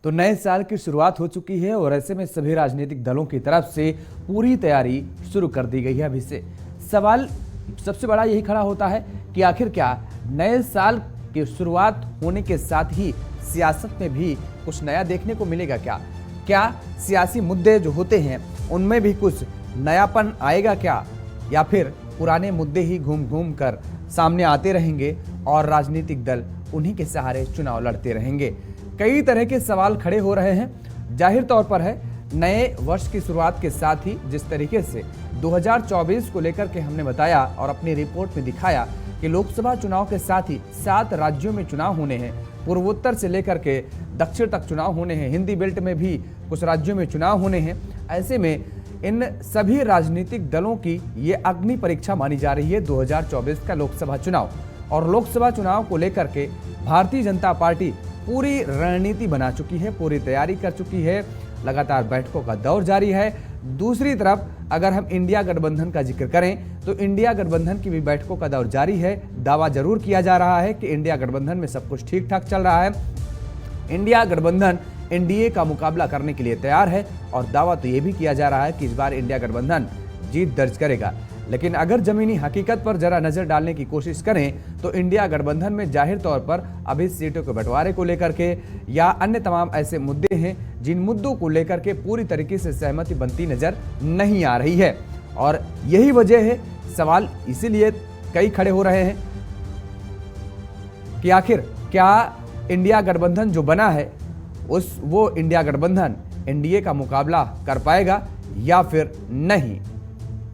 तो नए साल की शुरुआत हो चुकी है और ऐसे में सभी राजनीतिक दलों की तरफ से पूरी तैयारी शुरू कर दी गई है। अभी से सवाल सबसे बड़ा यही खड़ा होता है कि आखिर क्या नए साल की शुरुआत होने के साथ ही सियासत में भी कुछ नया देखने को मिलेगा? क्या सियासी मुद्दे जो होते हैं उनमें भी कुछ नयापन आएगा क्या, या फिर पुराने मुद्दे ही घूम घूम कर सामने आते रहेंगे और राजनीतिक दल उन्हीं के सहारे चुनाव लड़ते रहेंगे? कई तरह के सवाल खड़े हो रहे हैं। जाहिर तौर पर है नए वर्ष की शुरुआत के साथ ही जिस तरीके से 2024 को लेकर के हमने बताया और अपनी रिपोर्ट में दिखाया कि लोकसभा चुनाव के साथ ही 7 राज्यों में चुनाव होने हैं, पूर्वोत्तर से लेकर के दक्षिण तक चुनाव होने हैं, हिंदी बेल्ट में भी कुछ राज्यों में चुनाव होने हैं। ऐसे में इन सभी राजनीतिक दलों की ये अग्नि परीक्षा मानी जा रही है 2024 का लोकसभा चुनाव। और लोकसभा चुनाव को लेकर के भारतीय जनता पार्टी पूरी रणनीति बना चुकी है, पूरी तैयारी कर चुकी है, लगातार बैठकों का दौर जारी है। दूसरी तरफ अगर हम इंडिया गठबंधन का जिक्र करें तो इंडिया गठबंधन की भी बैठकों का दौर जारी है। दावा जरूर किया जा रहा है कि इंडिया गठबंधन में सब कुछ ठीक ठाक चल रहा है, इंडिया गठबंधन एनडीए का मुकाबला करने के लिए तैयार है और दावा तो यह भी किया जा रहा है कि इस बार इंडिया गठबंधन जीत दर्ज करेगा। लेकिन अगर जमीनी हकीकत पर जरा नजर डालने की कोशिश करें तो इंडिया गठबंधन में जाहिर तौर पर अभी सीटों के बंटवारे को लेकर के या अन्य तमाम ऐसे मुद्दे हैं जिन मुद्दों को लेकर के पूरी तरीके से सहमति बनती नजर नहीं आ रही है। और यही वजह है, सवाल इसीलिए कई खड़े हो रहे हैं कि आखिर क्या इंडिया गठबंधन जो बना है वो इंडिया गठबंधन एनडीए का मुकाबला कर पाएगा या फिर नहीं।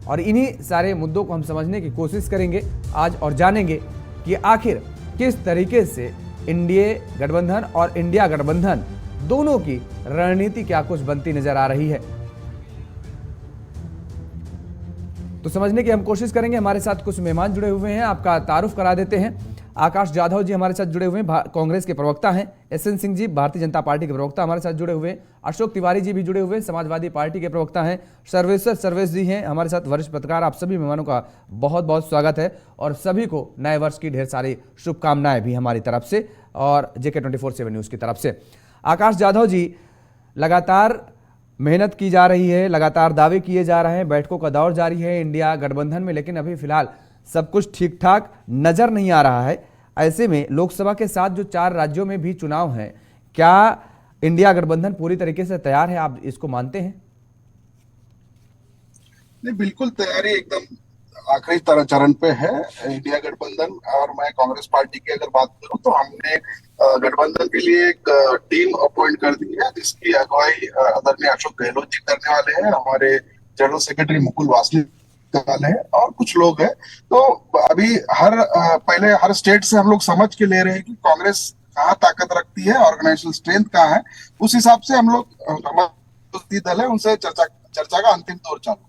और इन्हीं सारे मुद्दों को हम समझने की कोशिश करेंगे आज और जानेंगे कि आखिर किस तरीके से एनडीए गठबंधन और इंडिया गठबंधन दोनों की रणनीति क्या कुछ बनती नजर आ रही है। तो समझने की हम कोशिश करेंगे। हमारे साथ कुछ मेहमान जुड़े हुए हैं, आपका तारुफ करा देते हैं। आकाश जाधव जी हमारे साथ जुड़े हुए हैं, कांग्रेस के प्रवक्ता हैं। एसएन सिंह जी भारतीय जनता पार्टी के प्रवक्ता हमारे साथ जुड़े हुए हैं। अशोक तिवारी जी भी जुड़े हुए हैं, समाजवादी पार्टी के प्रवक्ता हैं। सर्वेश जी हैं हमारे साथ, वरिष्ठ पत्रकार। आप सभी मेहमानों का बहुत बहुत स्वागत है और सभी को नए वर्ष की ढेर सारी शुभकामनाएं भी हमारी तरफ से और JK 24/7 न्यूज़ की तरफ से। आकाश जाधव जी, लगातार मेहनत की जा रही है, लगातार दावे किए जा रहे हैं, बैठकों का दौर जारी है इंडिया गठबंधन में, लेकिन अभी फिलहाल सब कुछ ठीक ठाक नजर नहीं आ रहा है। ऐसे में लोकसभा के साथ जो 4 राज्यों में भी चुनाव हैं, क्या इंडिया गठबंधन पूरी तरीके से तैयार है? आप इसको मानते हैं? नहीं, बिल्कुल तैयारी एकदम आखिरी तरह चरण पे है इंडिया गठबंधन। और मैं कांग्रेस पार्टी की अगर बात करूं तो हमने गठबंधन के लिए एक टीम अपॉइंट कर दी है जिसकी अगुवाई आदरणीय अशोक गहलोत जी करने वाले हैं, हमारे जनरल सेक्रेटरी मुकुल वासनिक वाले हैं और कुछ लोग हैं। तो अभी पहले हर स्टेट से हम लोग समझ के ले रहे हैं कि कांग्रेस कहाँ ताकत रखती है, ऑर्गेनाइजेशनल स्ट्रेंथ कहाँ है। उस हिसाब से हम लोग हमारे दल है उनसे चर्चा का अंतिम दौर चालू।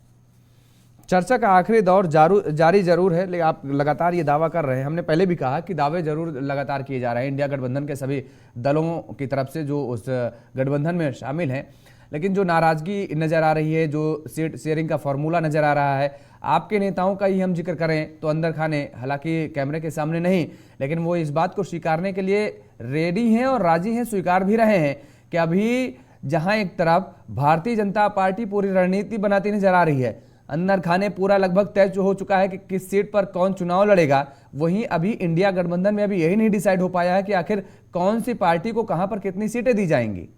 चर्चा का आखिरी दौर जारी जरूर है, लेकिन आप लगातार ये दावा कर रहे हैं। हमने पहले भी कहा कि दावे जरूर लगातार किए जा रहे हैं इंडिया गठबंधन के सभी दलों की तरफ से जो उस गठबंधन में शामिल हैं, लेकिन जो नाराजगी नजर आ रही है, जो सीट शेयरिंग का फॉर्मूला नजर आ रहा है, आपके नेताओं का ही हम जिक्र करें तो अंदर खाने, हालांकि कैमरे के सामने नहीं, लेकिन वो इस बात को स्वीकारने के लिए रेडी हैं और राजी हैं, स्वीकार भी रहे हैं कि अभी जहां एक तरफ भारतीय जनता पार्टी पूरी रणनीति बनाती नजर आ रही है, अंदर खाने पूरा लगभग तय हो चुका है कि किस सीट पर कौन चुनाव लड़ेगा, वहीं अभी इंडिया गठबंधन में अभी यही नहीं डिसाइड हो पाया है कि आखिर कौन सी पार्टी को कहां पर कितनी सीटें दी जाएंगी।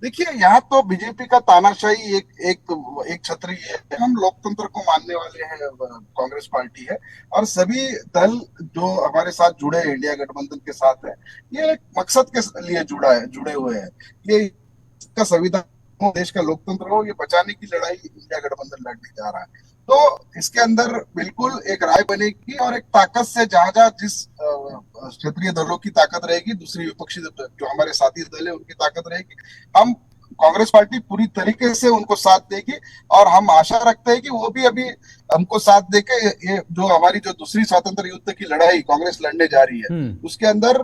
देखिए, यहाँ तो बीजेपी का तानाशाही एक छतरी है। हम लोकतंत्र को मानने वाले हैं, कांग्रेस पार्टी है और सभी दल जो हमारे साथ जुड़े हैं इंडिया गठबंधन के साथ है, ये एक मकसद के लिए जुड़े हुए हैं। ये इसका संविधान हो, देश का लोकतंत्र हो, ये बचाने की लड़ाई इंडिया गठबंधन लड़ने जा रहा है। तो इसके अंदर बिल्कुल एक राय बनेगी और एक ताकत से जहां जहां जिस क्षेत्रीय दलों की ताकत रहेगी, दूसरी विपक्षी जो हमारे साथी दल है उनकी ताकत रहेगी, हम कांग्रेस पार्टी पूरी तरीके से उनको साथ देगी। और हम आशा रखते हैं कि वो भी अभी हमको साथ देके ये जो हमारी जो दूसरी स्वतंत्र युद्ध की लड़ाई कांग्रेस लड़ने जा रही है उसके अंदर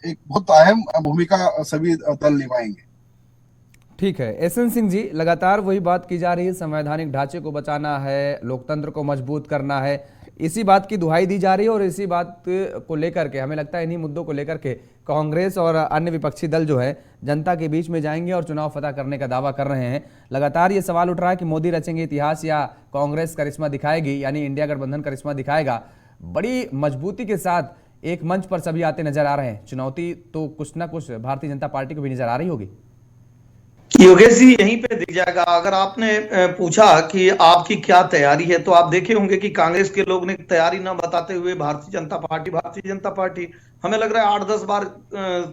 एक बहुत अहम भूमिका सभी दल निभाएंगे। ठीक है एसएन सिंह जी, लगातार वही बात की जा रही है, संवैधानिक ढांचे को बचाना है, लोकतंत्र को मजबूत करना है, इसी बात की दुहाई दी जा रही है और इसी बात को लेकर के हमें लगता है इन्हीं मुद्दों को लेकर के कांग्रेस और अन्य विपक्षी दल जो है जनता के बीच में जाएंगे और चुनाव फतह करने का दावा कर रहे हैं। लगातार ये सवाल उठ रहा है कि मोदी रचेंगे इतिहास या कांग्रेस करिश्मा दिखाएगी, यानी इंडिया गठबंधन करिश्मा दिखाएगा। बड़ी मजबूती के साथ एक मंच पर सभी आते नजर आ रहे हैं। चुनौती तो कुछ ना कुछ भारतीय जनता पार्टी को भी नजर आ रही होगी। योगेश जी यहीं पे दिख जाएगा। अगर आपने पूछा कि आपकी क्या तैयारी है, तो आप देखे होंगे कि कांग्रेस के लोग ने तैयारी ना बताते हुए भारतीय जनता पार्टी हमें लग रहा है 8-10 बार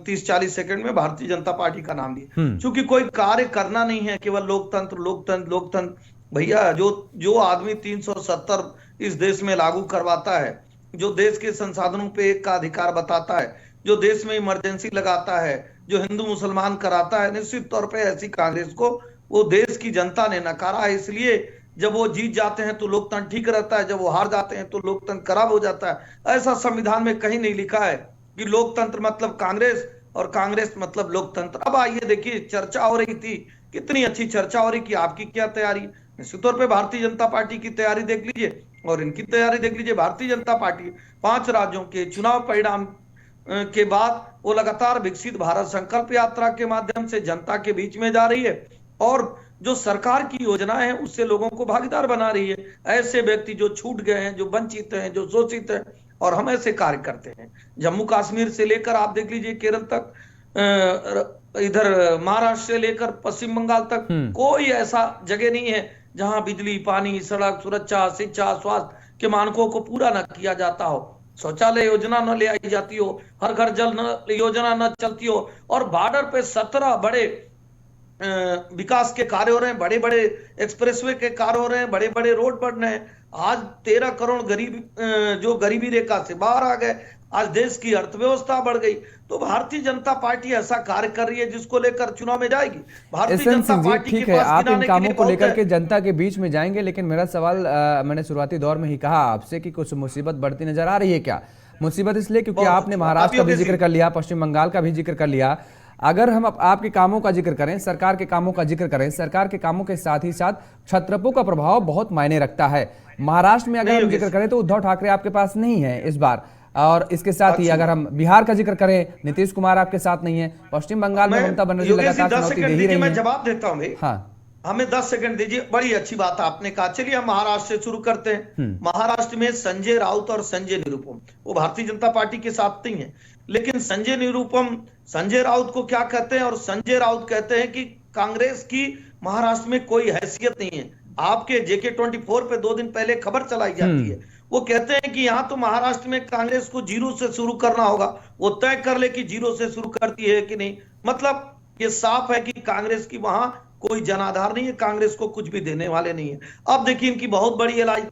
30-40 सेकंड में भारतीय जनता पार्टी का नाम लिया। क्योंकि कोई कार्य करना नहीं है, केवल लोकतंत्र। भैया जो आदमी 370 इस देश में लागू करवाता है, जो देश के संसाधनों पे का अधिकार बताता है, जो देश में इमरजेंसी लगाता है, जो हिंदू मुसलमान कराता है, निश्चित तौर पे ऐसी कांग्रेस को वो देश की जनता ने नकारा है। इसलिए जब वो जीत जाते हैं तो लोकतंत्र ठीक रहता है, जब वो हार जाते हैं तो लोकतंत्र खराब हो जाता है। ऐसा संविधान में कहीं नहीं लिखा है कि लोकतंत्र मतलब कांग्रेस और कांग्रेस मतलब लोकतंत्र। अब आइए देखिए, चर्चा हो रही थी, कितनी अच्छी चर्चा हो रही कि आपकी क्या तैयारी। निश्चित तौर पर भारतीय जनता पार्टी की तैयारी देख लीजिए और इनकी तैयारी देख लीजिए। भारतीय जनता पार्टी 5 राज्यों के चुनाव परिणाम के बाद वो लगातार विकसित भारत संकल्प यात्रा के माध्यम से जनता के बीच में जा रही है और जो सरकार की योजनाएं हैं उससे लोगों को भागीदार बना रही है। ऐसे व्यक्ति जो छूट गए हैं, जो वंचित हैं, जो शोषित हैं, और हम ऐसे कार्य करते हैं। जम्मू कश्मीर से लेकर आप देख लीजिए केरल तक, इधर महाराष्ट्र से लेकर पश्चिम बंगाल तक, कोई ऐसा जगह नहीं है जहां बिजली, पानी, सड़क, सुरक्षा, शिक्षा, स्वास्थ्य के मानकों को पूरा न किया जाता हो, शौचालय योजना न ले आई जाती हो, हर घर जल योजना न चलती हो, और बॉर्डर पे 17 बड़े विकास के कार्य हो रहे हैं, बड़े बड़े एक्सप्रेसवे के कार्य हो रहे हैं, बड़े बड़े रोड बन रहे हैं। आज 13 करोड़ गरीब जो गरीबी रेखा से बाहर आ गए। आज देश की अर्थव्यवस्था बढ़ गई। तो भारतीय जनता पार्टी ऐसा कार्य कर रही है जिसको लेकर चुनाव में जाएगी। भारतीय जनता पार्टी ठीक है, आप इन कामों को लेकर के जनता के बीच में जाएंगे, लेकिन मेरा सवाल मैंने शुरुआती दौर में ही कहा आपसे कि कुछ मुसीबत बढ़ती नजर आ रही है क्या? मुसीबत इसलिए क्योंकि आपने महाराष्ट्र का भी जिक्र कर लिया, पश्चिम बंगाल का भी जिक्र कर लिया। अगर हम आपके कामों का जिक्र करें, सरकार के कामों का जिक्र करें, सरकार के कामों के साथ ही साथ क्षत्रपों का प्रभाव बहुत मायने रखता है। महाराष्ट्र में अगर हम जिक्र करें तो उद्धव ठाकरे आपके पास नहीं है इस बार, और इसके साथ ही अगर हम बिहार का जिक्र करें, नीतीश कुमार आपके साथ नहीं है। पश्चिम बंगाल में ममता बनर्जी लगातार चुनौती दे ही रही है। मैं जवाब देता हूं भाई। हाँ, हमें 10 सेकंड दीजिए। बड़ी अच्छी बात आपने कहा। चलिए हम महाराष्ट्र से शुरू करते हैं। महाराष्ट्र में संजय राउत और संजय निरुपम, वो भारतीय जनता पार्टी के साथ नहीं है, लेकिन संजय निरुपम संजय राउत को क्या कहते हैं, और संजय राउत कहते हैं कि कांग्रेस की महाराष्ट्र में कोई हैसियत नहीं है। आपके JK24 पे 2 दिन पहले खबर चलाई जाती है। वो कहते हैं कि यहाँ तो महाराष्ट्र में कांग्रेस को 0 से शुरू करना होगा, वो तय कर ले कि 0 से शुरू करती है कि नहीं। मतलब ये साफ है कि कांग्रेस की वहां कोई जनाधार नहीं है, कांग्रेस को कुछ भी देने वाले नहीं है। अब देखिए इनकी बहुत बड़ी एलाई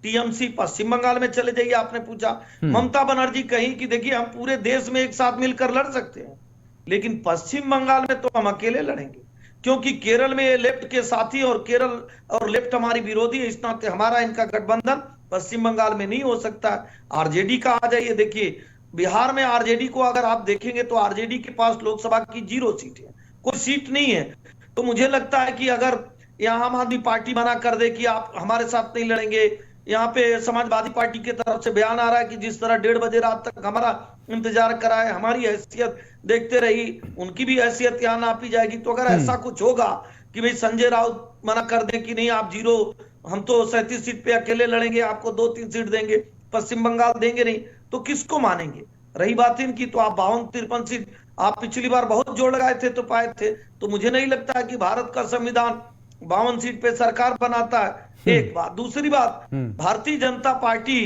TMC पश्चिम बंगाल में चले जाइए। आपने पूछा, ममता बनर्जी कहीं कि देखिए हम पूरे देश में एक साथ मिलकर लड़ सकते हैं, लेकिन पश्चिम बंगाल में तो हम अकेले लड़ेंगे, क्योंकि केरल में ये लेफ्ट के साथी और केरल और लेफ्ट हमारी विरोधी है। इस नाते हमारा इनका गठबंधन पश्चिम बंगाल में नहीं हो सकता। RJD का आ जाइए, देखिए बिहार में RJD को अगर आप देखेंगे तो RJD के पास लोकसभा की 0 सीट है, कोई सीट नहीं है। तो मुझे लगता है कि अगर यहाँ आम आदमी पार्टी मना कर दे कि आप हमारे साथ नहीं लड़ेंगे, यहाँ पे समाजवादी पार्टी की तरफ से बयान आ रहा है कि जिस तरह 1:30 बजे रात तक हमारा इंतजार कराए, हमारी हैसियत देखते रही, उनकी भी हैसियत यहाँ नापी जाएगी। तो अगर ऐसा कुछ होगा कि भाई संजय राउत मना कर दें कि नहीं आप 0, हम तो 37 सीट पे अकेले लड़ेंगे, आपको 2-3 सीट देंगे, पश्चिम बंगाल देंगे नहीं, तो किसको मानेंगे। रही बात इनकी, तो आप 52-53 सीट आप पिछली बार बहुत जोड़ लगाए थे तो पाए थे। तो मुझे नहीं लगता है कि भारत का संविधान 52 सीट पे सरकार बनाता है। एक बात। दूसरी बात, भारतीय जनता पार्टी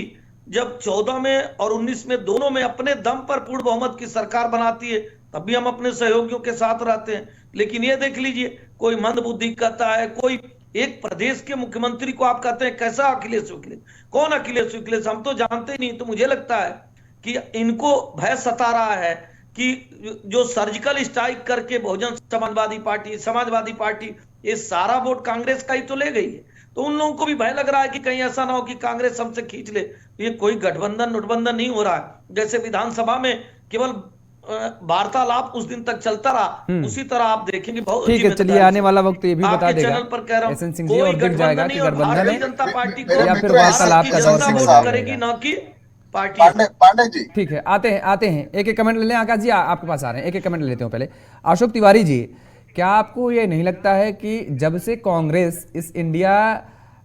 जब 14 में और 19 में दोनों में अपने दम पर पूर्ण बहुमत की सरकार बनाती है, तब भी हम अपने सहयोगियों के साथ रहते हैं। लेकिन ये देख लीजिए, कोई मंदबुद्धि कहता है, कोई एक प्रदेश के मुख्यमंत्री को आप कहते हैं कैसा अखिलेश अखिलेश, कौन अखिलेश अखिलेश, हम तो जानते नहीं। तो मुझे लगता है कि इनको भय सता रहा है कि जो सर्जिकल स्ट्राइक करके बहुजन समाजवादी पार्टी ये सारा वोट कांग्रेस का ही तो ले गई है। तो उन लोगों को भी भय लग रहा है कि कहीं ऐसा ना हो कि कांग्रेस हमसे खींच ले। ये कोई गठबंधन नहीं हो रहा है। जैसे विधानसभा में केवल वार्तालाप उस दिन तक चलता रहा, उसी तरह आप देखेंगे। बहुत ठीक है, चलिए आने वाला वक्त ये भी बता आपके देगा चैनल पर कह रहा एसएन हूं, सिंह जी, कोई और दिख जाएगा गठबंधन कि नहीं, और गठबंधन भारतीय है जनता पार्टी को या फिर मेरे वार्तालाप का दौर जनता शुरू वोट हो करेगी, जाएगा। ना कि पार्टी। पांडे जी, ठीक है, आते हैं एक एक कमेंट ले लें। आकाश जी आपके पास आ रहे हैं, एक एक कमेंट ले लेते हो पहले। अशोक तिवारी जी, क्या आपको ये नहीं लगता है कि जब से कांग्रेस इस इंडिया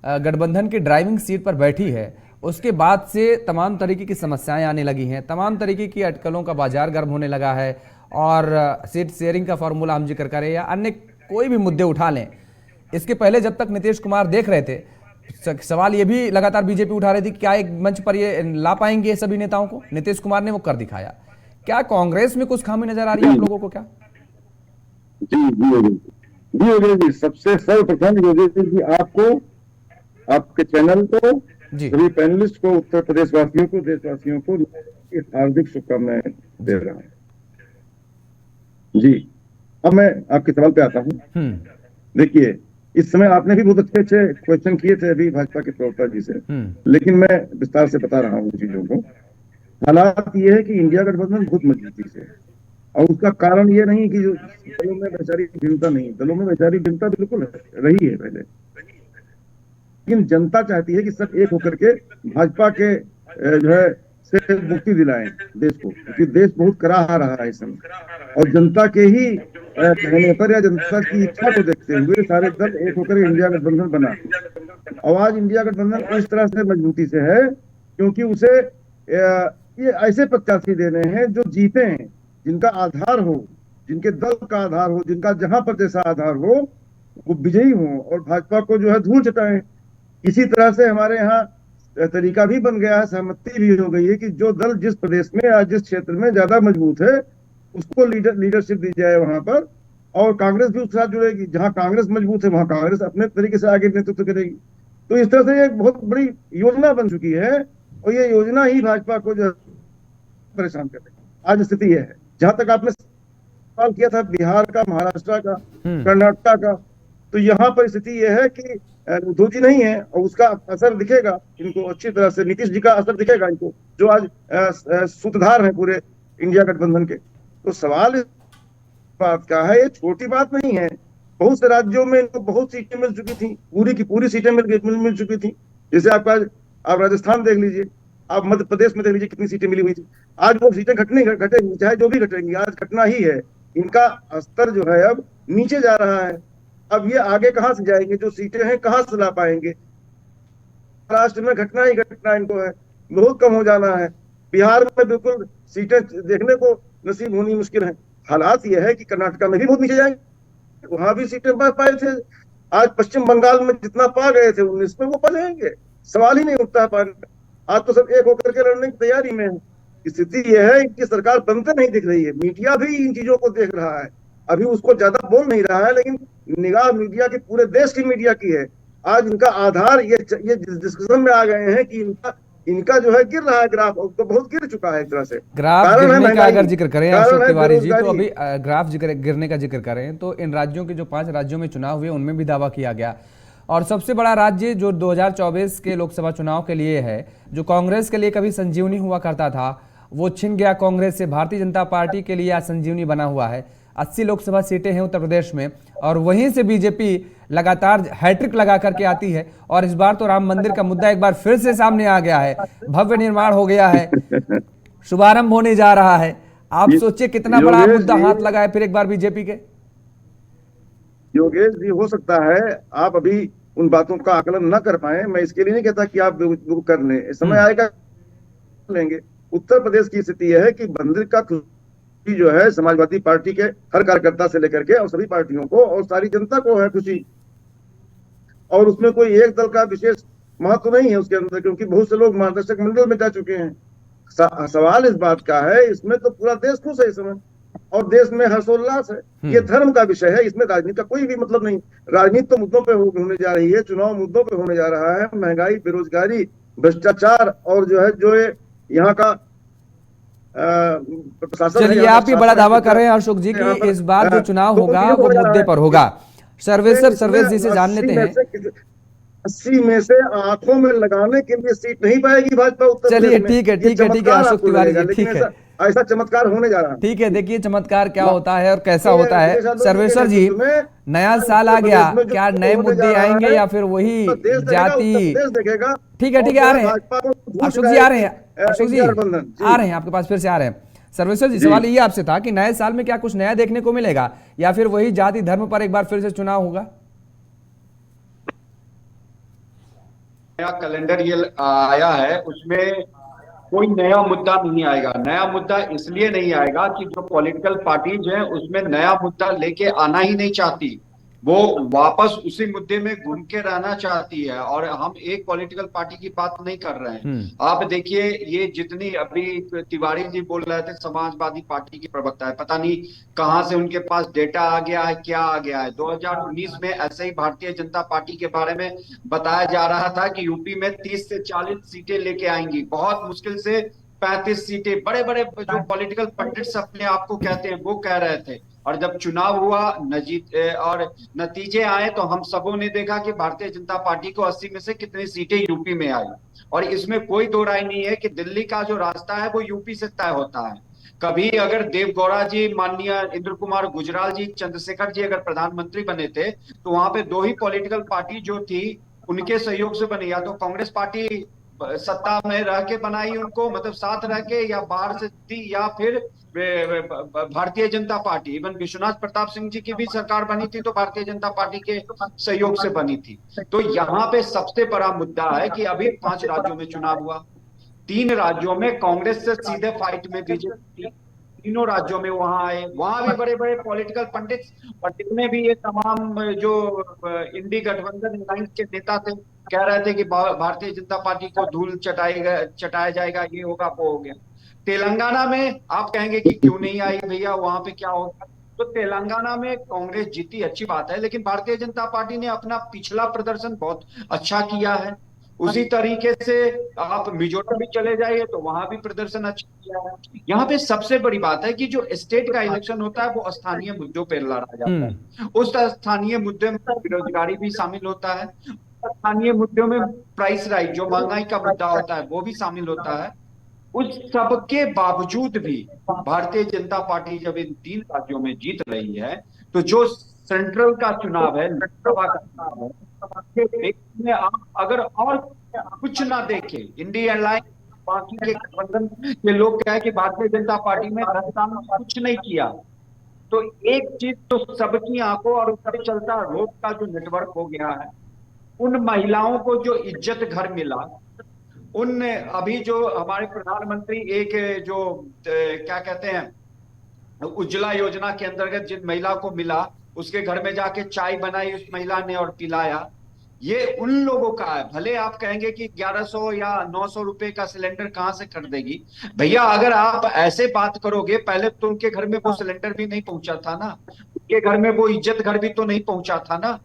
गठबंधन की ड्राइविंग सीट पर बैठी है, उसके बाद से तमाम तरीके की समस्याएं आने लगी हैं, तमाम तरीके की अटकलों का बाजार गर्म होने लगा है, और सीट शेयरिंग का फॉर्मूला हम जिक्र करें या अन्य कोई भी मुद्दे उठा लें, इसके पहले जब तक नीतीश कुमार देख रहे थे, सवाल ये भी लगातार बीजेपी उठा रही थी, क्या एक मंच पर ये ला पाएंगे सभी नेताओं को? नीतीश कुमार ने वो कर दिखाया। क्या कांग्रेस में कुछ खामी नजर आ रही है आप लोगों को? क्या जी, सबसे सर्वप्रथम योगेश जी आपको, आपके चैनल को, जी, सभी पैनलिस्ट को, उत्तर प्रदेश वासियों को, देशवासियों को हार्दिक शुभकामनाएं दे रहा हूं। जी, अब मैं आपके सवाल पे आता हूं। देखिए, इस समय आपने भी बहुत अच्छे अच्छे क्वेश्चन किए थे अभी भाजपा के प्रवक्ता जी से, लेकिन मैं विस्तार से बता रहा हूँ चीजों को। हालात ये है कि इंडिया गठबंधन बहुत मजबूती से, और उसका कारण ये नहीं कि जो दलों में वैचारिक भिन्नता नहीं, दलों में वैचारिक भिन्नता बिल्कुल रही है पहले, लेकिन जनता चाहती है कि सब एक होकर के भाजपा के जो है से मुक्ति दिलाएं देश को, क्योंकि देश बहुत कराह रहा है इस समय, और जनता के ही कहने पर या जनता की इच्छा को देखते हुए सारे दल एक होकर इंडिया गठबंधन बना। और आज इंडिया गठबंधन इस तरह से मजबूती से है क्योंकि उसे ये ऐसे प्रत्याशी देने हैं जो जीते हैं, जिनका आधार हो, जिनके दल का आधार हो, जिनका जहां पर जैसा आधार हो, वो विजयी हो और भाजपा को जो है धूल चटाएं। इसी तरह से हमारे यहाँ तरीका भी बन गया है, सहमति भी हो गई है कि जो दल जिस प्रदेश में या जिस क्षेत्र में ज्यादा मजबूत है उसको लीडरशिप दी जाए वहां पर, और कांग्रेस भी उसके साथ जुड़ेगी। जहां कांग्रेस मजबूत है वहां कांग्रेस अपने तरीके से आगे नेतृत्व करेगी। तो इस तरह से एक बहुत बड़ी योजना बन चुकी है, और ये योजना ही भाजपा को जो परेशान कर रही है। आज स्थिति यह है, जहां तक आपने सवाल किया था बिहार का, महाराष्ट्र का, कर्नाटक का, तो यहाँ पर स्थिति यह है कि उद्धव जी नहीं है, और उसका असर दिखेगा इनको अच्छी तरह से, नीतीश जी का असर दिखेगा इनको, जो आज सूत्रधार है पूरे इंडिया गठबंधन के। तो सवाल इस बात का है, ये छोटी बात नहीं है। बहुत से राज्यों में इनको बहुत सीटें मिल चुकी थी, पूरी की पूरी सीटें मिल चुकी थी। जैसे आप राजस्थान देख लीजिए, आप मध्य प्रदेश में देख लीजिए कितनी सीटें मिली हुई थी। आज वो सीटें घटेंगी, चाहे जो भी घटेंगी, आज घटना ही है। इनका स्तर जो है अब नीचे जा रहा है। अब ये आगे कहां से जाएंगे? जो सीटें हैं कहां से ला पाएंगे? महाराष्ट्र में घटना ही घटना इनको है, बहुत कम हो जाना है। बिहार में बिल्कुल सीटें देखने को नसीब होनी मुश्किल है। हालात ये है कि कर्नाटक में भी बहुत नीचे जाएंगे, वहां भी सीटें पा पाए थे। आज पश्चिम बंगाल में जितना पा गए थे 19 में वो पा जाएंगे, सवाल ही नहीं उठता पाने का। आज तो सब एक होकर के लड़ने की तैयारी में है। स्थिति यह है कि सरकार बनते नहीं दिख रही है, मीडिया भी इन चीजों को देख रहा है, अभी उसको ज्यादा बोल नहीं रहा है, लेकिन निगाह मीडिया की, पूरे देश की मीडिया की है। आज इनका आधार ये डिस्कशन में आ गए हैं कि इनका जो है गिर रहा है ग्राफ, तो बहुत गिर चुका है एक तरह से। ग्राफ गिरने का अगर जिक्र करें अशोक तिवारी जी, तो अभी ग्राफ गिरने का जिक्र करें तो इन राज्यों के जो 5 राज्यों में चुनाव हुए उनमें भी दावा किया गया, और सबसे बड़ा राज्य जो 2024 के लोकसभा चुनाव के लिए है, जो कांग्रेस के लिए कभी संजीवनी हुआ करता था, वो छिन गया कांग्रेस से। भारतीय जनता पार्टी के लिए आज संजीवनी बना हुआ है। 80 लोकसभा सीटें हैं उत्तर प्रदेश में, और वहीं से बीजेपी लगातार हैट्रिक लगा करके आती है। और इस बार तो राम मंदिर का मुद्दा एक बार फिर से सामने आ गया है, भव्य निर्माण हो गया है, शुभारंभ होने जा रहा है। आप सोचिए कितना बड़ा मुद्दा हाथ लगा है फिर एक बार बीजेपी के। योगेश जी, हो सकता है आप अभी उन बातों का आकलन न कर पाए, मैं इसके लिए नहीं कहता कि आप कर लें, समय आएगा लेंगे। उत्तर प्रदेश की स्थिति यह है कि मंदिर का जो है समाजवादी पार्टी के हर कार्यकर्ता से लेकर के और सभी पार्टियों को और सारी जनता को है खुशी, और उसमें कोई एक दल का विशेष महत्व नहीं है उसके अंदर, क्योंकि बहुत से लोग मार्गदर्शक मंडल में जा चुके हैं। सवाल इस बात का है, इसमें तो पूरा देश खुश है इस समय, और देश में हर्षोल्लास है। ये धर्म का विषय है, इसमें राजनीति का कोई भी मतलब नहीं। राजनीति तो मुद्दों पे होने जा रही है, चुनाव मुद्दों पे होने जा रहा है, महंगाई, बेरोजगारी, भ्रष्टाचार, और जो है जो यहाँ का प्रशासन। चलिए, आप ये बड़ा दावा कर रहे हैं अशोक जी कि इस बार जो चुनाव होगा वो मुद्दे पर होगा। सर्वेश जी से जान लेते हैं। 80 में से आंखों में लगाने के लिए सीट नहीं पाएगी भाजपा उत्तर प्रदेश में। चलिए ठीक है अशोक तिवारी जी, ठीक है। ऐसा चमत्कार होने जा रहा है। ठीक है, देखिए चमत्कार क्या होता है और कैसा ये होता है। देश आंदोलन सर्वेश्वर के जी, नेतृत्व में नया साल आ गया, प्रदेश में जो क्या नए होने जा मुद्दे रहा आएंगे है, या फिर वही तो देश देखेगा, जाति? उत्तर प्रदेश देखेगा। ठीक है, ठीक है, और आ रहे हैं भाजपा को भूल अशोक चुका जी, है आ रहे हैं अशोक जी, इंडिया गठबंधन। जी। आ रहे हैं आपके पास, फिर से आ रहे हैं। सर्वेश्वर जी, जी। सवाल ये आपसे था कि नए साल में क्या कुछ नया देखने को मिलेगा या फिर वही जाति धर्म पर एक बार फिर से चुनाव होगा? नया कैलेंडर ये आया है, उसमें कोई नया मुद्दा नहीं आएगा। नया मुद्दा इसलिए नहीं आएगा कि जो पॉलिटिकल पार्टीज हैं उसमें नया मुद्दा लेके आना ही नहीं चाहती, वो वापस उसी मुद्दे में घूम के रहना चाहती है। और हम एक पॉलिटिकल पार्टी की बात नहीं कर रहे हैं। आप देखिए, ये जितनी अभी तिवारी जी बोल रहे थे समाजवादी पार्टी के प्रवक्ता है, पता नहीं कहां से उनके पास डेटा आ गया है, क्या आ गया है। 2019 में ऐसे ही भारतीय जनता पार्टी के बारे में बताया जा रहा था कि यूपी में 30 से 40 सीटें लेके आएंगी, बहुत मुश्किल से 35 सीटें। बड़े बड़े जो पॉलिटिकल पंडित्स अपने आप को कहते हैं वो कह रहे थे। और जब चुनाव हुआ और नतीजे आए तो हम सबों ने देखा कि भारतीय जनता पार्टी को 80 में से कितनी सीटें यूपी में आई। और इसमें कोई दो राय नहीं है कि दिल्ली का जो रास्ता है वो यूपी से तय होता है। कभी अगर देवगौड़ा जी, माननीय इंद्र कुमार गुजराल जी, चंद्रशेखर जी अगर प्रधानमंत्री बने थे तो वहां पे दो ही पॉलिटिकल पार्टी जो थी उनके सहयोग से बनी, या तो कांग्रेस पार्टी सत्ता में रह के बनाई उनको, मतलब साथ रह के, या बाहर से थी, या फिर भारतीय जनता पार्टी। इवन विश्वनाथ प्रताप सिंह जी की भी सरकार बनी थी तो भारतीय जनता पार्टी के सहयोग से बनी थी। तो यहाँ पे सबसे बड़ा मुद्दा है कि अभी 5 राज्यों में चुनाव हुआ, 3 राज्यों में कांग्रेस से सीधे फाइट में बीजेपी, तीनों राज्यों में वहां आए, वहां भी बड़े बड़े पॉलिटिकल पंडित और जितने भी ये तमाम जो इंडी गठबंधन अलायंस के नेता थे कह रहे थे कि भारतीय जनता पार्टी को धूल चटाया जाएगा, ये होगा वो हो गया। तेलंगाना में आप कहेंगे कि क्यों नहीं आई भैया, वहां पे क्या होगा? तो तेलंगाना में कांग्रेस जीती, अच्छी बात है, लेकिन भारतीय जनता पार्टी ने अपना पिछला प्रदर्शन बहुत अच्छा किया है। उसी तरीके से आप मिजोरम भी चले जाइए तो वहां भी प्रदर्शन अच्छा किया है। यहाँ पे सबसे बड़ी बात है कि जो स्टेट का इलेक्शन होता है वो स्थानीय मुद्दों पर लड़ा जाता है। उस स्थानीय मुद्दे में बेरोजगारी भी शामिल होता है, स्थानीय मुद्दों में प्राइस राइज जो महंगाई का मुद्दा होता है वो भी शामिल होता है। उस सबके बावजूद भी भारतीय जनता पार्टी जब इन 3 राज्यों में जीत रही है तो जो सेंट्रल का चुनाव है, लोकसभा का चुनाव है, में आप अगर और कुछ ना देखे, इंडियन अलायंस बाकी के गठबंधन के लोग कहे कि भारतीय जनता पार्टी में 10 साल में कुछ नहीं किया, तो एक चीज तो सबकी आंखों और ऊपर चलता रोड का जो नेटवर्क हो गया है, उन महिलाओं को जो इज्जत घर मिला, उन अभी जो हमारे प्रधानमंत्री एक जो क्या कहते हैं उज्ज्वला योजना के अंतर्गत जिन महिला को मिला, उसके घर में जाके चाय बनाई उस महिला ने और पिलाया, ये उन लोगों का है। भले आप कहेंगे कि 1100 या 900 रुपए का सिलेंडर कहां से कर देगी भैया, अगर आप ऐसे बात करोगे, पहले तो उनके घर में वो सिलेंडर भी नहीं पहुंचा था ना, उनके घर में वो इज्जत घर भी तो नहीं पहुंचा था ना,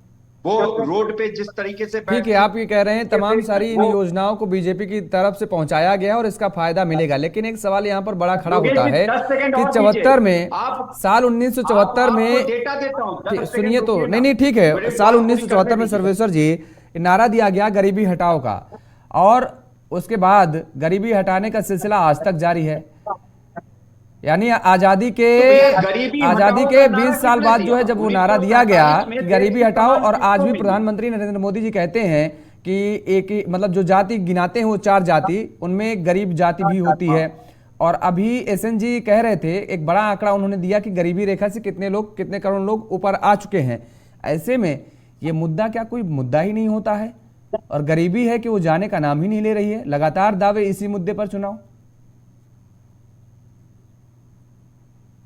वो रोड पे जिस तरीके से। ठीक है, आप ये कह रहे हैं तमाम सारी इन योजनाओं को बीजेपी की तरफ से पहुंचाया गया और इसका फायदा मिलेगा, लेकिन एक सवाल यहाँ पर बड़ा खड़ा होता है कि 74 में, साल 1974 में, सुनिए तो, नहीं ठीक है, साल 1974 में सर्वेश्वर जी नारा दिया गया गरीबी हटाओ का, और उसके बाद गरीबी हटाने का सिलसिला आज तक जारी है। यानी आजादी के 20 साल बाद जो है जब वो नारा दिया गया कि गरीबी हटाओ, और आज भी प्रधानमंत्री नरेंद्र मोदी जी कहते हैं कि एक मतलब जो जाति गिनाते हैं वो 4 जाति, उनमें गरीब जाति भी होती है। और अभी एसएन जी कह रहे थे, एक बड़ा आंकड़ा उन्होंने दिया कि गरीबी रेखा से कितने करोड़ लोग ऊपर आ चुके हैं। ऐसे में ये मुद्दा क्या कोई मुद्दा ही नहीं होता है, और गरीबी है कि वो जाने का नाम ही नहीं ले रही है, लगातार दावे इसी मुद्दे पर चुनाव।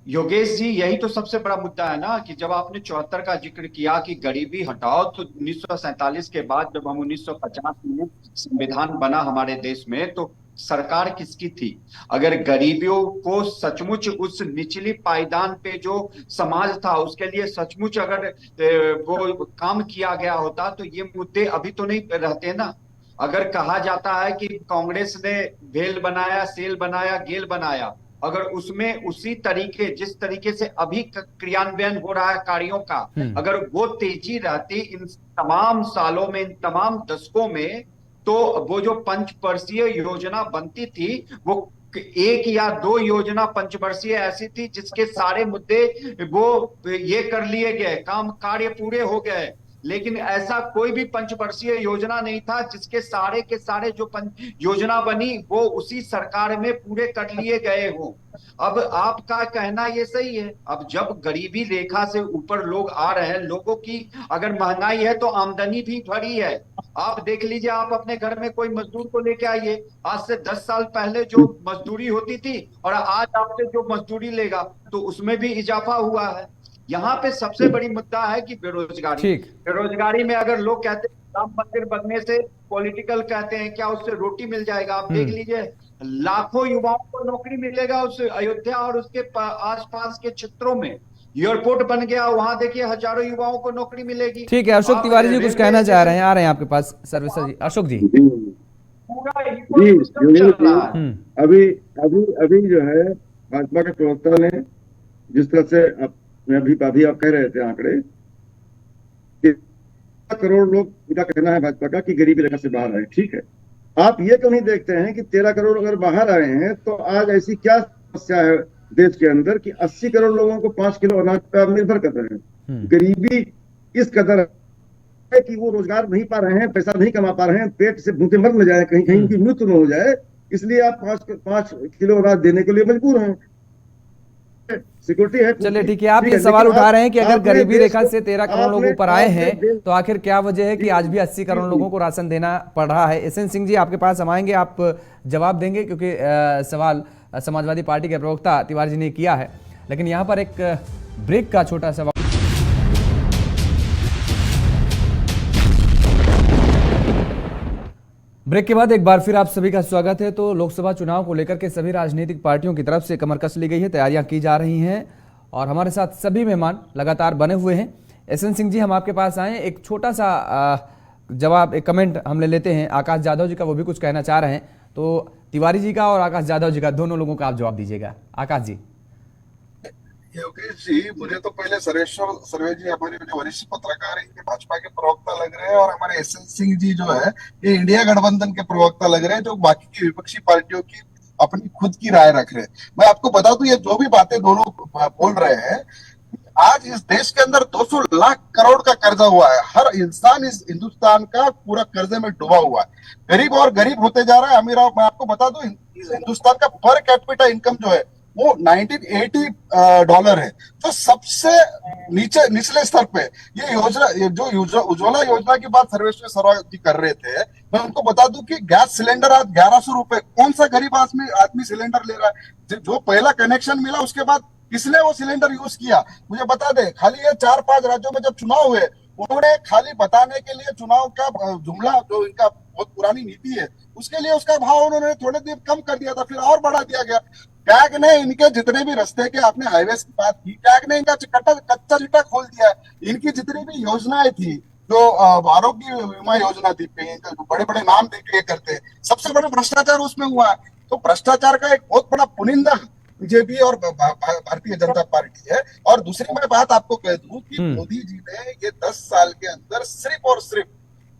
योगेश जी, यही तो सबसे बड़ा मुद्दा है ना कि जब आपने 74 का जिक्र किया कि गरीबी हटाओ, तो 1947 के बाद जब हम 1950 में संविधान बना हमारे देश में, तो सरकार किसकी थी? अगर गरीबियों को सचमुच उस निचली पायदान पे जो समाज था उसके लिए सचमुच अगर वो काम किया गया होता तो ये मुद्दे अभी तो नहीं रहते ना। अगर कहा जाता है कि कांग्रेस ने भेल बनाया, सेल बनाया, गेल बनाया, अगर उसमें उसी तरीके जिस तरीके से अभी क्रियान्वयन हो रहा है कार्यों का, अगर वो तेजी रहती इन तमाम सालों में, इन तमाम दशकों में, तो वो जो पंचवर्षीय योजना बनती थी वो एक या दो योजना पंचवर्षीय ऐसी थी जिसके सारे मुद्दे वो ये कर लिए गए, काम कार्य पूरे हो गए। लेकिन ऐसा कोई भी पंचवर्षीय योजना नहीं था जिसके सारे के सारे जो योजना बनी वो उसी सरकार में पूरे कर लिए गए हो। अब आपका कहना ये सही है, अब जब गरीबी रेखा से ऊपर लोग आ रहे हैं, लोगों की अगर महंगाई है तो आमदनी भी बढ़ी है। आप देख लीजिए, आप अपने घर में कोई मजदूर को लेके आइए, आज से 10 साल पहले जो मजदूरी होती थी और आज आपसे जो मजदूरी लेगा तो उसमें भी इजाफा हुआ है। यहाँ पे सबसे बड़ी मुद्दा है कि बेरोजगारी। बेरोजगारी में अगर लोग कहते हैं राम मंदिर बनने से पॉलिटिकल कहते हैं, क्या उससे रोटी मिल जाएगा? आप देख लीजिए, लाखों युवाओं को नौकरी मिलेगा उस अयोध्या और उसके आसपास के क्षेत्रों में। एयरपोर्ट बन गया, वहां देखिए हजारों युवाओं को नौकरी मिलेगी। ठीक है, अशोक तिवारी जी कुछ कहना चाह रहे हैं, आ रहे हैं आपके पास सर्विसेज जी। अशोक जी अभी अभी अभी जो है भाजपा के प्रवक्ता ने जिस तरह से अभी आप कह रहे थे आंकड़े, 13 करोड़ लोग, इनका कहना है भाजपा का कि गरीबी रेखा से बाहर आए। ठीक है, आप ये क्यों नहीं देखते हैं कि 13 करोड़ अगर बाहर आए हैं तो आज ऐसी क्या समस्या है देश के अंदर कि 80 करोड़ लोगों को 5 किलो अनाज पर निर्भर कर रहे हैं। गरीबी इस कदर है कि वो रोजगार नहीं पा रहे हैं, पैसा नहीं कमा पा रहे हैं, पेट से भूखे मर न जाए, कहीं कहीं उनकी मृत्यु न हो जाए, इसलिए आप 5 किलो अनाज देने के लिए मजबूर हैं। सिक्योरिटी है। चलिए ठीक है, आप ये सवाल उठा रहे हैं कि अगर गरीबी रेखा से 13 करोड़ लोग ऊपर आए हैं तो आखिर क्या वजह है कि आज भी 80 करोड़ लोगों को राशन देना पड़ रहा है। एसएन सिंह जी आपके पास हम आएंगे, आप जवाब देंगे क्योंकि सवाल समाजवादी पार्टी के प्रवक्ता तिवारी जी ने किया है। लेकिन यहाँ पर एक ब्रेक का छोटा सवाल। ब्रेक के बाद एक बार फिर आप सभी का स्वागत है। तो लोकसभा चुनाव को लेकर के सभी राजनीतिक पार्टियों की तरफ से कमर कस ली गई है, तैयारियां की जा रही हैं और हमारे साथ सभी मेहमान लगातार बने हुए हैं। एसएन सिंह जी हम आपके पास आए, एक छोटा सा जवाब, एक कमेंट हम ले लेते हैं आकाश यादव जी का, वो भी कुछ कहना चाह रहे हैं। तो तिवारी जी का और आकाश यादव जी का, दोनों लोगों का आप जवाब दीजिएगा। आकाश जी। योगेश जी, मुझे तो पहले सर्वेश्वर सर्वे जी हमारे जो वरिष्ठ पत्रकार हैं, भाजपा के प्रवक्ता लग रहे हैं, और हमारे एसएन सिंह जी जो है ये इंडिया गठबंधन के प्रवक्ता लग रहे हैं, जो बाकी की विपक्षी पार्टियों की अपनी खुद की राय रख रहे हैं। मैं आपको बता दूं, ये जो भी बातें दोनों बोल रहे हैं, आज इस देश के अंदर 200 लाख करोड़ का कर्जा हुआ है। हर इंसान इस हिंदुस्तान का पूरा कर्जे में डूबा हुआ है। गरीब और गरीब होते जा रहा है, अमीर। मैं आपको बता दूं, हिंदुस्तान का पर कैपिटा इनकम जो है वो $1980 है, जो सबसे निचले स्तर पे। ये योजना, जो उज्ज्वला योजना की बात सर्वेश्वर सर्वा जी कर रहे थे, मैं उनको बता दूं कि गैस सिलेंडर आज 1100 रुपए, कौन सा गरीब आदमी सिलेंडर ले रहा है? जो पहला कनेक्शन मिला उसके बाद किसने वो सिलेंडर यूज किया, मुझे बता दे। खाली ये 4-5 राज्यों में जब चुनाव हुए, उन्होंने खाली बताने के लिए चुनाव का जुमला, जो इनका बहुत पुरानी नीति है, उसके लिए उसका भाव उन्होंने थोड़े दिन कम कर दिया था, फिर और बढ़ा दिया गया। कैग ने इनके जितने भी रास्ते के, आपने हाईवे की बात की, कैग ने इनका कच्चा चिट्टा खोल दिया है। इनकी जितनी भी योजनाएं थी, जो आरोग्य बीमा योजना थी, बड़े बड़े नाम देके करते हैं, सबसे बड़ा भ्रष्टाचार उसमें हुआ है। तो भ्रष्टाचार का एक बहुत बड़ा पुनिंदा बीजेपी और भारतीय जनता पार्टी है। और दूसरी मैं बात आपको कह दूं कि मोदी जी ने ये 10 साल के अंदर सिर्फ और सिर्फ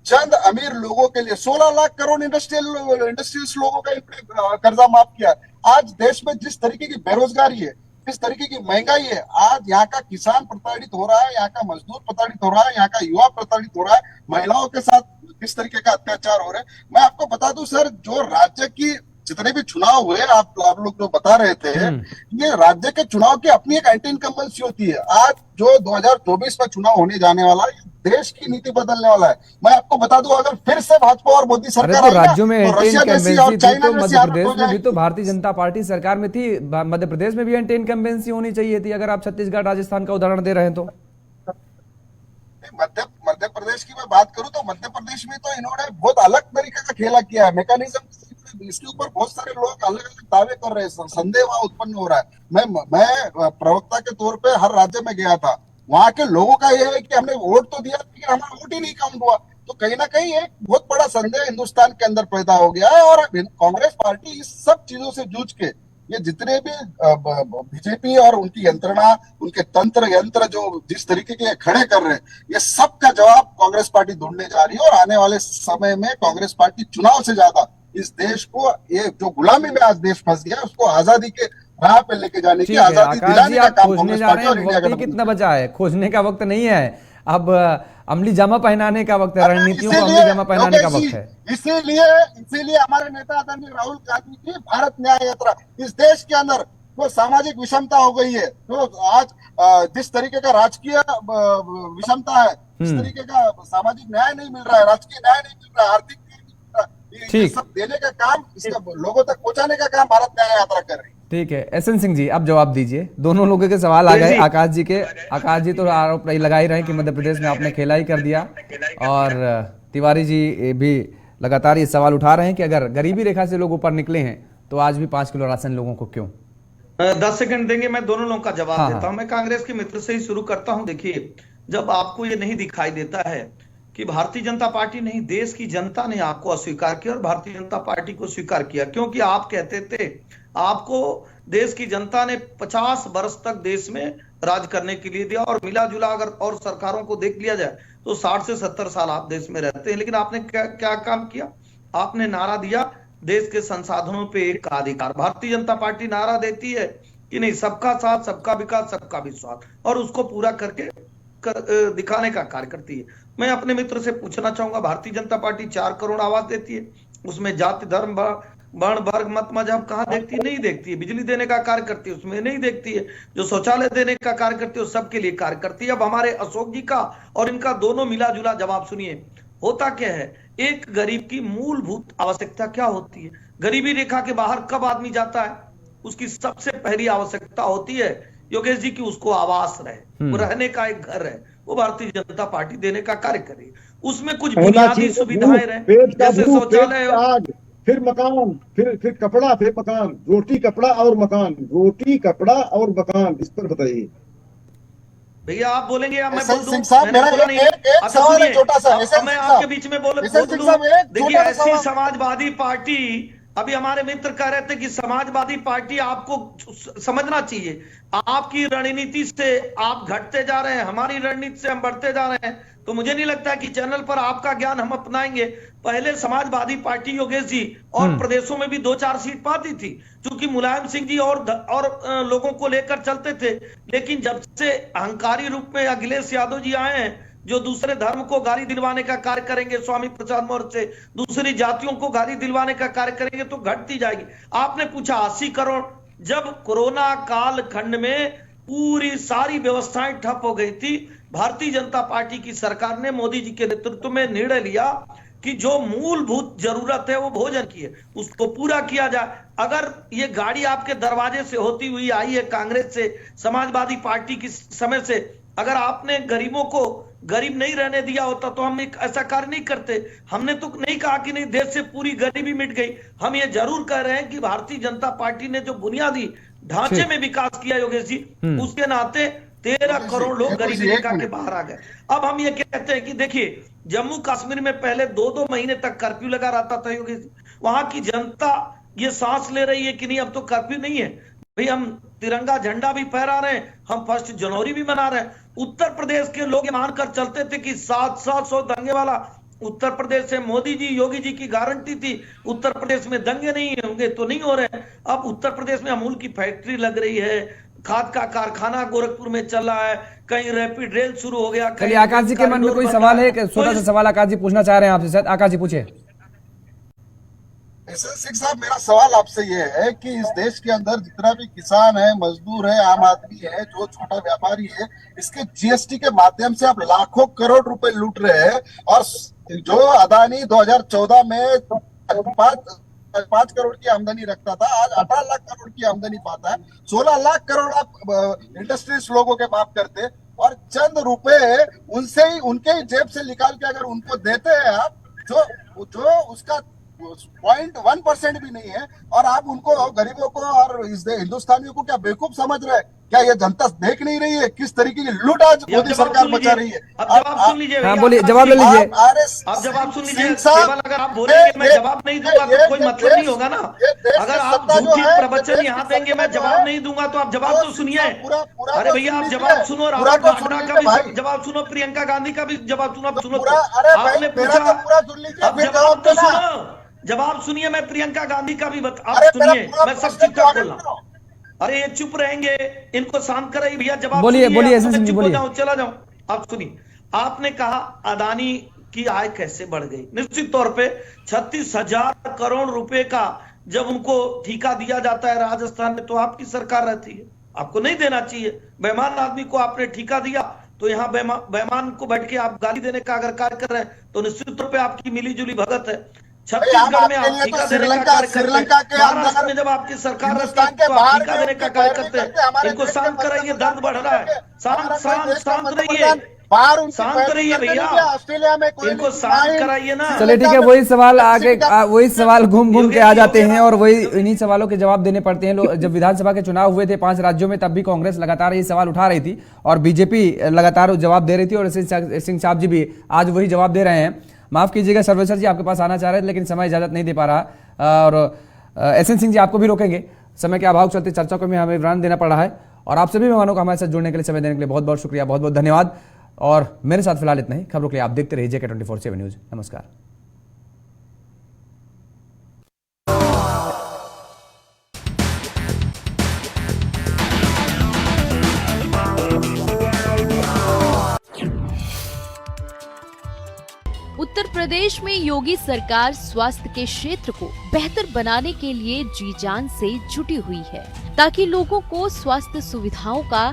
चंद अमीर लोगों के लिए 16 लाख करोड़ इंडस्ट्रियल्स लोगों का कर्जा माफ किया। आज देश में जिस तरीके की बेरोजगारी है, जिस तरीके की महंगाई है, आज यहाँ का किसान प्रताड़ित हो रहा है, यहाँ का मजदूर प्रताड़ित हो रहा है, यहाँ का युवा प्रताड़ित हो रहा है, महिलाओं के साथ किस तरीके का अत्याचार हो रहा है। मैं आपको बता दूं सर, जो राज्य की जितने भी चुनाव हुए, आप लोग जो बता रहे थे, ये राज्य के चुनाव की अपनी एक एंटी इनकम्बेंसी होती है। आज जो 2024 में चुनाव होने जाने वाला है, देश की नीति बदलने वाला है। मैं आपको बता दूं, अगर फिर से भाजपा और मोदी सरकार तो राज्यों में एंटी इनकम्बेंसी थी, तो मध्य प्रदेश में भी तो भारतीय जनता पार्टी सरकार में थी, मध्य प्रदेश में भी एंटी इनकम्बेंसी होनी चाहिए थी, अगर आप छत्तीसगढ़ राजस्थान का उदाहरण दे रहे हैं तो। मध्य प्रदेश की मैं बात करूं तो मध्य प्रदेश में तो इन्होंने बहुत अलग तरीके का खेला किया है, मैकेनिज्म। इसके ऊपर बहुत सारे लोग अलग अलग दावे कर रहे हैं, संदेह वहां उत्पन्न हो रहा है। मैं प्रवक्ता के तौर पे हर राज्य में गया था, वहां के लोगों का यह है कि हमने वोट तो दिया लेकिन हमारा वोट ही नहीं काउंट हुआ। तो कहीं ना कहीं एक बहुत बड़ा संदेह हिंदुस्तान के अंदर पैदा हो गया है। और कांग्रेस पार्टी इस सब चीजों से जूझ के, ये जितने भी बीजेपी और उनकी यंत्रणा, उनके तंत्र यंत्र जो जिस तरीके के खड़े कर रहे हैं, ये सब का जवाब कांग्रेस पार्टी ढूंढने जा रही है। और आने वाले समय में कांग्रेस पार्टी चुनाव से ज्यादा इस देश को, ये जो गुलामी में आज देश फंस गया उसको आजादी के राह पे लेके जाने की, ठीक है आजादी आकाश दिलाने जी, का आप काम खोजने कांग्रेस जा पार्टी रहे और हैं, इंडिया वक्त ही गठबंधन। कितना बचा है, खोजने का वक्त नहीं है अब, अमली जामा पहनाने का वक्त है, रणनीतियों को अमली इसीलिए जामा पहनाने का वक्त है। इसीलिए हमारे नेता आदरणीय राहुल गांधी की भारत न्याय यात्रा, इस देश के अंदर जो सामाजिक विषमता हो गई है, जो आज जिस तरीके का राजकीय विषमता है, इस तरीके का सामाजिक न्याय नहीं मिल रहा है, राजकीय न्याय नहीं मिल रहा है, आर्थिक न्याय नहीं मिल रहा है, ये ठीक। सब देने का काम, इसका लोगों तक पहुंचाने का काम भारत न्याय यात्रा कर रही है। ठीक है, एसएन सिंह जी आप जवाब दीजिए, दोनों लोगों के सवाल आ गए आकाश जी के। आकाश जी तो आरोप लगा ही रहे कि मध्य प्रदेश में आपने खेला ही कर दिया, और तिवारी जी भी लगातार ये सवाल उठा रहे हैं कि अगर गरीबी रेखा से लोग ऊपर निकले हैं तो आज भी 5 किलो राशन लोगों को क्यों? 10 सेकंड देंगे, मैं दोनों लोगों का जवाब हाँ, देता हूं। मैं कांग्रेस के मित्र से ही शुरू करता हूं। देखिए, जब आपको ये नहीं दिखाई देता है कि भारतीय जनता पार्टी नहीं, देश की जनता ने आपको अस्वीकार किया और भारतीय जनता पार्टी को स्वीकार किया, क्योंकि आप कहते थे, आपको देश की जनता ने 50 वर्ष तक देश में राज करने के लिए दिया, और मिला जुला अगर और सरकारों को देख लिया जाए तो 60 से 70 साल आप देश में रहते हैं। लेकिन आपने क्या काम किया? आपने नारा दिया देश के संसाधनों पे एक का अधिकार। भारतीय जनता पार्टी नारा देती है कि नहीं, सबका साथ, सबका विकास, सबका विश्वास, और उसको पूरा करके दिखाने का कार्य करती है। मैं अपने मित्र से पूछना चाहूंगा, भारतीय जनता पार्टी 4 करोड़ आवास देती है, उसमें जाति, धर्म, वर्ण, वर्ग, मत, मजहब कहां देखती है? नहीं देखती है। बिजली देने का कार्य करती है, उसमें नहीं देखती है। जो शौचालय देने का कार्य करती है, सबके लिए कार्य करती है। अब हमारे अशोक जी का और इनका दोनों मिला जुला जवाब सुनिए। होता क्या है, एक गरीब की मूलभूत आवश्यकता क्या होती है? गरीबी रेखा के बाहर कब आदमी जाता है? उसकी सबसे पहली आवश्यकता होती है योगेश जी की उसको आवास रहे, वो रहने का एक घर है, वो भारतीय जनता पार्टी देने का कार्य करे। उसमें कुछ बुनियादी सुविधाएं रहे, जैसे शौचालय, फिर मकान, फिर कपड़ा, फिर मकान, रोटी कपड़ा और मकान, रोटी कपड़ा और मकान, इस पर बताइए भैया। आप बोलेंगे या मैं बोल दूं? सिंह साहब, मेरा एक सवाल है छोटा सा, मैं आपके बीच में बोल दूं। देखिए, ऐसी समाजवादी पार्टी, अभी हमारे मित्र कह रहे थे कि समाजवादी पार्टी आपको समझना चाहिए, आपकी रणनीति से आप घटते जा रहे हैं, हमारी रणनीति से हम बढ़ते जा रहे हैं। तो मुझे नहीं लगता कि चैनल पर आपका ज्ञान हम अपनाएंगे। पहले समाजवादी पार्टी योगेश जी और प्रदेशों में भी 2-4 सीट पाती थी, क्योंकि मुलायम सिंह जी और लोगों को लेकर चलते थे। लेकिन जब से अहंकारी रूप में अखिलेश यादव जी आए हैं, जो दूसरे धर्म को गाली दिलवाने का कार्य करेंगे, स्वामी प्रसाद मौर्य से दूसरी जातियों को गाली दिलवाने का कार्य करेंगे, तो घटती जाएगी। आपने पूछा 80 करोड़, जब कोरोना काल खंड में पूरी सारी व्यवस्थाएं ठप हो गई थी, भारतीय जनता पार्टी की सरकार ने मोदी जी के नेतृत्व में निर्णय लिया कि जो मूलभूत जरूरत है वो भोजन की है, उसको पूरा किया जाए। अगर ये गाड़ी आपके दरवाजे से होती हुई आई है कांग्रेस से, समाजवादी पार्टी की समय से, अगर आपने गरीबों को गरीब नहीं रहने दिया होता तो हम ऐसा कार्य नहीं करते। हमने तो नहीं कहा कि नहीं देश से पूरी गरीबी मिट गई। हम ये जरूर कह रहे हैं कि भारतीय जनता पार्टी ने जो बुनियादी ढांचे में विकास किया योगेश जी, उसके नाते 13 करोड़ लोग गरीबी रेखा के बाहर आ गए। अब हम ये कहते हैं कि देखिए, जम्मू कश्मीर में पहले 2-2 महीने तक कर्फ्यू लगा रहता था योगेश जी, वहां की जनता ये सांस ले रही है कि नहीं अब तो कर्फ्यू नहीं है भाई, हम तिरंगा झंडा भी फहरा रहे हैं, हम 1 जनवरी भी मना रहे हैं। उत्तर प्रदेश के लोग ये मानकर चलते थे कि 700 दंगे वाला उत्तर प्रदेश से मोदी जी, योगी जी की गारंटी थी, उत्तर प्रदेश में दंगे नहीं होंगे, तो नहीं हो रहे। अब उत्तर प्रदेश में अमूल की फैक्ट्री लग रही है, खाद का कारखाना गोरखपुर में चल रहा है, कहीं रैपिड रेल शुरू हो गया। चलिए, आकाश जी के मन में कोई सवाल है? छोटा सा सवाल आकाश जी पूछना चाह रहे हैं आपसे, शायद आकाश जी पूछे। सिंह साहब, मेरा सवाल आपसे ये है कि इस देश के अंदर जितना भी किसान है, मजदूर है, आम आदमी है, जो छोटा व्यापारी है, इसके जीएसटी के माध्यम से आप लाखों करोड़ रुपए लूट रहे हैं, और जो अदानी 2014 में 5 करोड़ की आमदनी रखता था, आज 18 लाख करोड़ की आमदनी पाता है। 16 लाख करोड़ आप इंडस्ट्रीज लोगों के माफ करते, और चंद रुपए उनसे ही, उनके ही जेब से निकाल के अगर उनको देते हैं आप, जो उसका 0.1% भी नहीं है, और आप उनको, गरीबों को और इस हिंदुस्तानियों को क्या बेवकूफ समझ रहे हैं? क्या ये जनता देख नहीं रही है किस तरीके की लूट आज मोदी सरकार मचा रही है? अब जवाब सुन लीजिए। हाँ, बोलिए, जवाब ले लीजिए। अब जवाब सुन लीजिए। केवल अगर आप बोलेंगे मैं जवाब नहीं दूंगा तो कोई मतलब नहीं होगा ना। अगर आप झूठी प्रवचन यहाँ देंगे, मैं जवाब नहीं दूंगा, तो आप जवाब तो सुनिए। अरे भैया, आप जवाब सुनो, राहुल वाड्रा का भी जवाब सुनो, प्रियंका गांधी का भी जवाब सुनो। आपने पूछा, अब जवाब तो सुनो। जवाब सुनिए, मैं प्रियंका गांधी का भी आप अरे मेरा सुनिए, पूरा मैं सब क्वेश्चन चीज तो का आगे खोल रहा सुनो। हूं। अरे ये चुप रहेंगे, इनको शांत कराइए भैया। जवाब बोलिए, सुनिए, बोलिए, आप तो एसएन मैं सिंह जी, चुप हो बोलिए। जाऊं, चला जाऊं। आप सुनिए, आपने कहा अदानी की आय कैसे बढ़ गई। निश्चित तौर पे 36,000 करोड़ रुपए का जब उनको ठेका दिया जाता है राजस्थान में, तो आपकी सरकार रहती है, आपको नहीं देना चाहिए। बेईमान आदमी को आपने ठेका दिया, तो यहाँ बेईमान को बैठ के आप गाली देने का अगर कार्य कर रहे हैं, तो निश्चित तौर पे आपकी मिलीजुली भगत है। छत्तीसगढ़ में आप ठेका देने का कार्य करते हैं, महाराष्ट्र में जब आपकी सरकार रहती है तो आप ठेका देने का कार्य करते हैं। इनको शांत कराइए, दर्द बढ़ रहा है। शांत शांत शांत रहिए, शांत रहिए भैया, ऑस्ट्रेलिया में कोई इनको शांत कराइए ना। चलिए ठीक है, वही सवाल आगे वही सवाल घूम घूम के आ जाते हैं और वही इन्हीं सवालों के जवाब देने पड़ते हैं। लोग जब विधानसभा के चुनाव हुए थे 5 राज्यों में, तब भी कांग्रेस लगातार ये सवाल उठा रही थी और बीजेपी लगातार जवाब दे रही थी, और सिंह साहब जी भी आज वही जवाब दे रहे हैं। माफ कीजिएगा सर्वेश्वर जी, आपके पास आना चाह रहे थे लेकिन समय इजाजत नहीं दे पा रहा, और एसएन सिंह जी आपको भी रोकेंगे, समय के अभाव चलते चर्चा को हमें विराम देना पड़ रहा है। और आप सभी मेहमानों का हमारे साथ जुड़ने के लिए, समय देने के लिए बहुत बहुत शुक्रिया, बहुत बहुत धन्यवाद। और मेरे साथ फिलहाल इतना ही। खबरों के लिए आप देखते रहिए JK 24/7 न्यूज। नमस्कार। उत्तर प्रदेश में योगी सरकार स्वास्थ्य के क्षेत्र को बेहतर बनाने के लिए जी जान से जुटी हुई है, ताकि लोगों को स्वास्थ्य सुविधाओं का